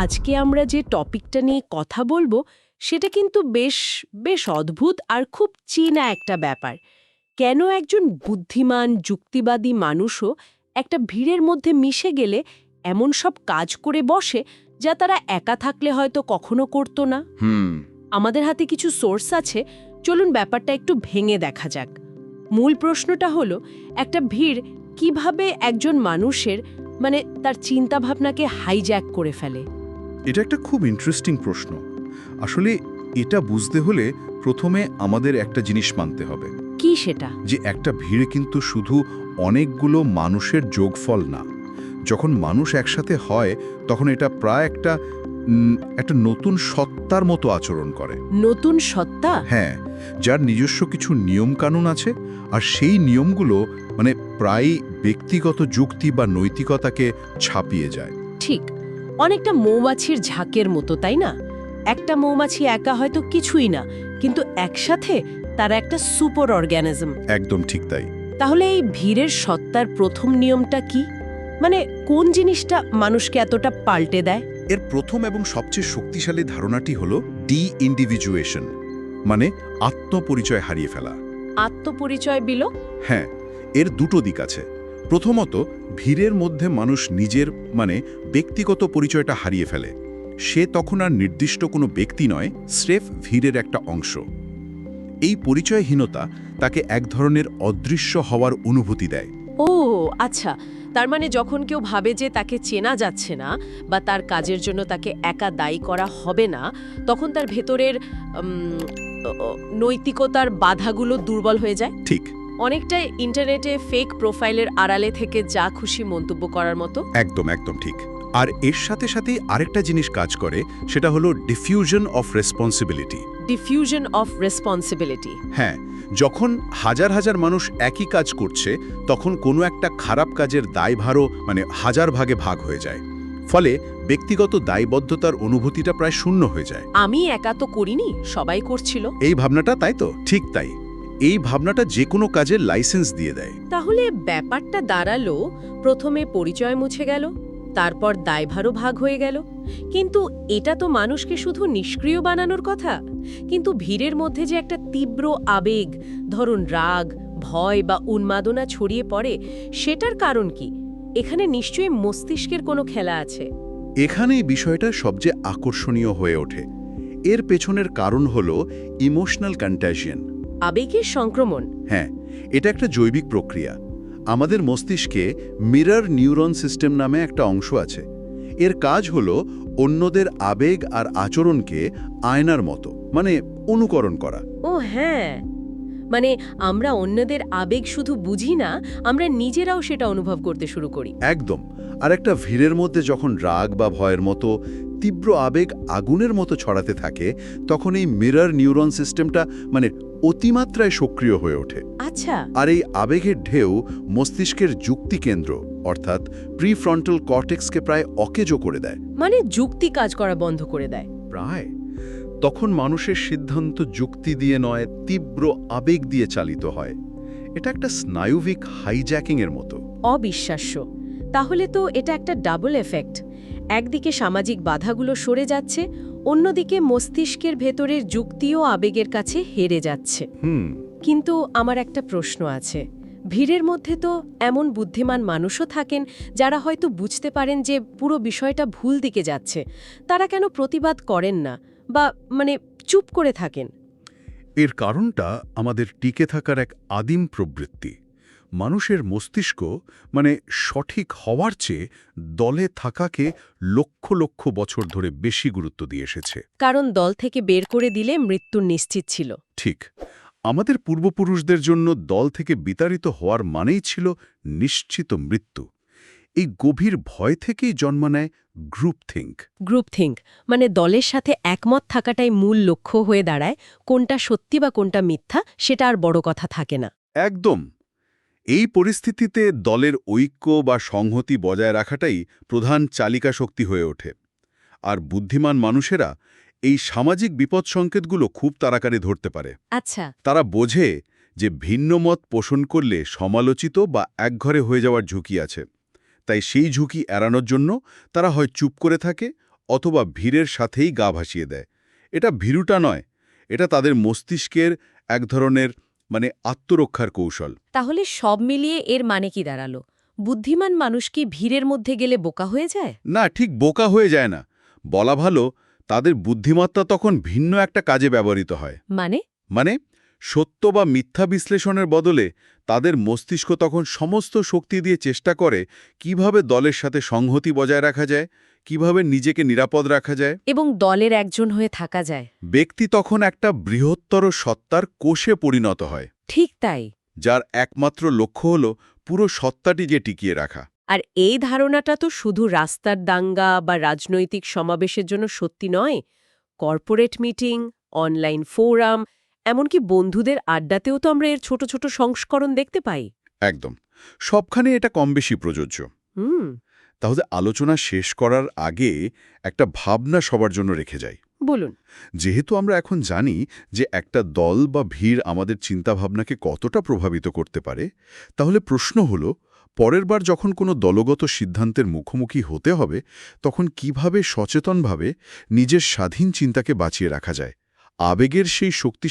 আজকে আমরা যে টপিকটা নিয়ে কথা বলবো সেটা কিন্তু বেশ বেশ অদ্ভুত আর খুব চেনা একটা ব্যাপার। কেন একজন বুদ্ধিমান যুক্তিবাদী মানুষও একটা ভিড়ের মধ্যে মিশে গেলে এমন সব কাজ করে বসে যা তারা একা থাকলে হয়তো কখনো করতো না? আমাদের হাতে কিছু সোর্স আছে, চলুন ব্যাপারটা একটু ভেঙে দেখা যাক। মূল প্রশ্নটা হলো, একটা ভিড় কিভাবে একজন মানুষের তার চিন্তাভাবনাকে হাইজ্যাক করে ফেলে? এটা একটা খুব ইন্টারেস্টিং প্রশ্ন। আসলে এটা বুঝতে হলে প্রথমে আমাদের একটা জিনিস মানতে হবে, কি সেটা? যে একটা ভিড় কিন্তু শুধু অনেকগুলো মানুষের যোগফল না। যখন মানুষ একসাথে হয় তখন এটা প্রায় একটা নতুন সত্তার মতো আচরণ করে। নতুন সত্তা? হ্যাঁ, যার নিজস্ব কিছু নিয়মকানুন আছে, আর সেই নিয়মগুলো প্রায়ই ব্যক্তিগত যুক্তি বা নৈতিকতাকে ছাপিয়ে যায়। ঠিক, অনেকটা মৌমাছির ঝাঁকের মতো, তাই না? একটা মৌমাছি একা হয়তো কিছুই না, কিন্তু একসাথে তারা একটা সুপার অর্গানিজম। একদম ঠিক তাই। তাহলে এই ভিড়ের সত্তার প্রথম নিয়মটা কি? কোন জিনিসটা মানুষকে এতটা পাল্টে দেয়? এর প্রথম এবং সবচেয়ে শক্তিশালী ধারণাটি হলো ডি-ইন্ডিভিজুয়েশন, মানে আত্মপরিচয় হারিয়ে ফেলা। আত্মপরিচয় বিল? হ্যাঁ, এর দুটো দিক আছে। প্রথমত, ভিড়ের মধ্যে মানুষ নিজের ব্যক্তিগত পরিচয়টা হারিয়ে ফেলে। সে তখন আর নির্দিষ্ট কোনো ব্যক্তি নয়, স্রেফ ভিড়ের একটা অংশ। এই পরিচয়হীনতা তাকে এক ধরনের অদৃশ্য হওয়ার অনুভূতি দেয়। ও আচ্ছা, তার যখন কেউ ভাবে যে তাকে চেনা যাচ্ছে না বা তার কাজের জন্য তাকে একা দায়ী করা হবে না, তখন তার ভেতরের নৈতিকতার বাধাগুলো দুর্বল হয়ে যায়। ঠিক, অনেকটাই ইন্টারনেটে ফেক প্রোফাইলের আড়ালে থেকে যা খুশি মন্তব্য করার মতো। একদম একদম ঠিক। আর এর সাথে সাথেই আরেকটা জিনিস কাজ করে, সেটা হলো diffusion of responsibility. Diffusion of responsibility? হ্যাঁ, যখন হাজার হাজার মানুষ একই কাজ করছে, তখন কোনো একটা খারাপ কাজের দায়ভারও হাজার ভাগে ভাগ হয়ে যায়। ফলে ব্যক্তিগত দায়বদ্ধতার অনুভূতিটা প্রায় শূন্য হয়ে যায়। আমি একা তো করিনি, সবাই করছিল, এই ভাবনাটা, তাই তো? ঠিক তাই। এই ভাবনাটা যে কোনো কাজের লাইসেন্স দিয়ে দেয়। তাহলে ব্যাপারটা দাঁড়ালো, প্রথমে পরিচয় মুছে গেল, তারপর দায়ভারও ভাগ হয়ে গেল। কিন্তু এটা তো মানুষকে শুধু নিষ্ক্রিয় বানানোর কথা। কিন্তু ভিড়ের মধ্যে যে একটা তীব্র আবেগ, ধরুন রাগ, ভয় বা উন্মাদনা ছড়িয়ে পড়ে, সেটার কারণ কি? এখানে নিশ্চয়ই মস্তিষ্কের কোনো খেলা আছে। এখানেই বিষয়টা সবচেয়ে আকর্ষণীয় হয়ে ওঠে। এর পেছনের কারণ হলো ইমোশনাল কন্টাজিয়ন, আবেগের সংক্রমণ। হ্যাঁ, এটা একটা জৈবিক প্রক্রিয়া। আমাদের মস্তিষ্কে মিরর নিউরন সিস্টেম নামে একটা অংশ আছে। এর কাজ হলো অন্যদের আবেগ আর আচরণকে আয়নার মতো অনুকরণ করা। ও হ্যাঁ, আমরা অন্যদের আবেগ শুধু বুঝি না, আমরা নিজেরাও সেটা অনুভব করতে শুরু করি। একদম। আর একটা ভিড়ের মধ্যে যখন রাগ বা ভয়ের মতো তীব্র আবেগ আগুনের মতো ছড়াতে থাকে, তখন এই মিরর নিউরন সিস্টেমটা অতিমাত্রায় সক্রিয় হয়ে ওঠে। আচ্ছা। আর এই আবেগের ঢেউ মস্তিষ্কের যুক্তি কেন্দ্র অর্থাৎ প্রিফ্রন্টাল কর্টেক্সকে প্রায় অকেজো করে দেয়। যুক্তি কাজ করা বন্ধ করে দেয় প্রায়। তখন মানুষের সিদ্ধান্ত যুক্তি দিয়ে নয়, তীব্র আবেগ দিয়ে চালিত হয়। এটা একটা স্নায়ুবিক হাইজ্যাকিংয়ের মতো। অবিশ্বাস্য। তাহলে তো এটা একটা ডাবল এফেক্ট। একদিকে সামাজিক বাধাগুলো সরে যাচ্ছে, অন্যদিকে মস্তিষ্কের ভেতরের যুক্তি ও আবেগের কাছে হেরে যাচ্ছে। কিন্তু আমার একটা প্রশ্ন আছে। ভিড়ের মধ্যে তো এমন বুদ্ধিমান মানুষও থাকেন যারা হয়তো বুঝতে পারেন যে পুরো বিষয়টা ভুল দিকে যাচ্ছে। তারা কেন প্রতিবাদ করেন না বা চুপ করে থাকেন? এর কারণটা আমাদের টিকে থাকার এক আদিম প্রবৃত্তি। মানুষের মস্তিষ্ক সঠিক হওয়ার চেয়ে দলে থাকাকে লক্ষ লক্ষ বছর ধরে বেশি গুরুত্ব দিয়ে এসেছে। কারণ দল থেকে বের করে দিলে মৃত্যু নিশ্চিত ছিল। ঠিক। আমাদের পূর্বপুরুষদের জন্য দল থেকে বিতাড়িত হওয়ার মানেই ছিল নিশ্চিত মৃত্যু। এই গভীর ভয় থেকেই জন্ম নেয় গ্রুপথিঙ্ক। গ্রুপথিঙ্ক দলের সাথে একমত থাকাটাই মূল লক্ষ্য হয়ে দাঁড়ায়। কোনটা সত্যি বা কোনটা মিথ্যা সেটা আর বড় কথা থাকে না। একদম। এই পরিস্থিতিতে দলের ঐক্য বা সংহতি বজায় রাখাটাই প্রধান চালিকা শক্তি হয়ে ওঠে। আর বুদ্ধিমান মানুষেরা এই সামাজিক বিপদ সংকেতগুলো খুব তাড়াতাড়ি ধরতে পারে। আচ্ছা। তারা বোঝে যে ভিন্ন মত পোষণ করলে সমালোচিত বা একঘরে হয়ে যাওয়ার ঝুঁকি আছে। তাই সেই ঝুঁকি এড়ানোর জন্য তারা হয় চুপ করে থাকে, অথবা ভিড়ের সাথেই গা ভাসিয়ে দেয়। এটা ভীরুতা নয়, এটা তাদের মস্তিষ্কের এক ধরনের আত্মরক্ষার কৌশল। তাহলে সব মিলিয়ে এর মানে কি দাঁড়ালো? বুদ্ধিমান মানুষ কি ভিড়ের মধ্যে গেলে বোকা হয়ে যায়? না, ঠিক বোকা হয়ে যায় না। বলা ভালো, তাদের বুদ্ধিমত্তা তখন ভিন্ন একটা কাজে ব্যবহৃত হয়। মানে সত্য বা মিথ্যা বিশ্লেষণের বদলে তাদের মস্তিষ্ক তখন সমস্ত শক্তি দিয়ে চেষ্টা করে কিভাবে দলের সাথে সংহতি বজায় রাখা যায়, কিভাবে নিজেকে নিরাপদ রাখা যায়। এবং দলের একজন হয়ে থাকা যায়। ব্যক্তি তখন একটা বৃহত্তর সত্তার কোষে পরিণত হয়, ঠিক তাই। যার একমাত্র লক্ষ্য হল পুরো সত্তাটি যে টিকিয়ে রাখা। আর এই ধারণাটা তো শুধু রাস্তার দাঙ্গা বা রাজনৈতিক সমাবেশের জন্য সত্যি নয়। কর্পোরেট মিটিং, অনলাইন ফোরাম, এমনকি বন্ধুদের আড্ডাতেও তো আমরা এর ছোট ছোট সংস্করণ দেখতে পাই। একদম, সবখানে এটা কম বেশি প্রযোজ্য। হুম, তাহলে আলোচনা শেষ করার আগে একটা ভাবনা সবার জন্য রেখে যাই। বলুন। যেহেতু আমরা এখন জানি যে একটা দল বা ভিড় আমাদের চিন্তাভাবনাকে কতটা প্রভাবিত করতে পারে, তাহলে প্রশ্ন হলো, পরের বার যখন কোনো দলগত সিদ্ধান্তের মুখোমুখি হতে হবে, তখন কিভাবে সচেতনভাবে নিজের স্বাধীন চিন্তাকে বাঁচিয়ে রাখা যায়? আবেগের সেই শক্তি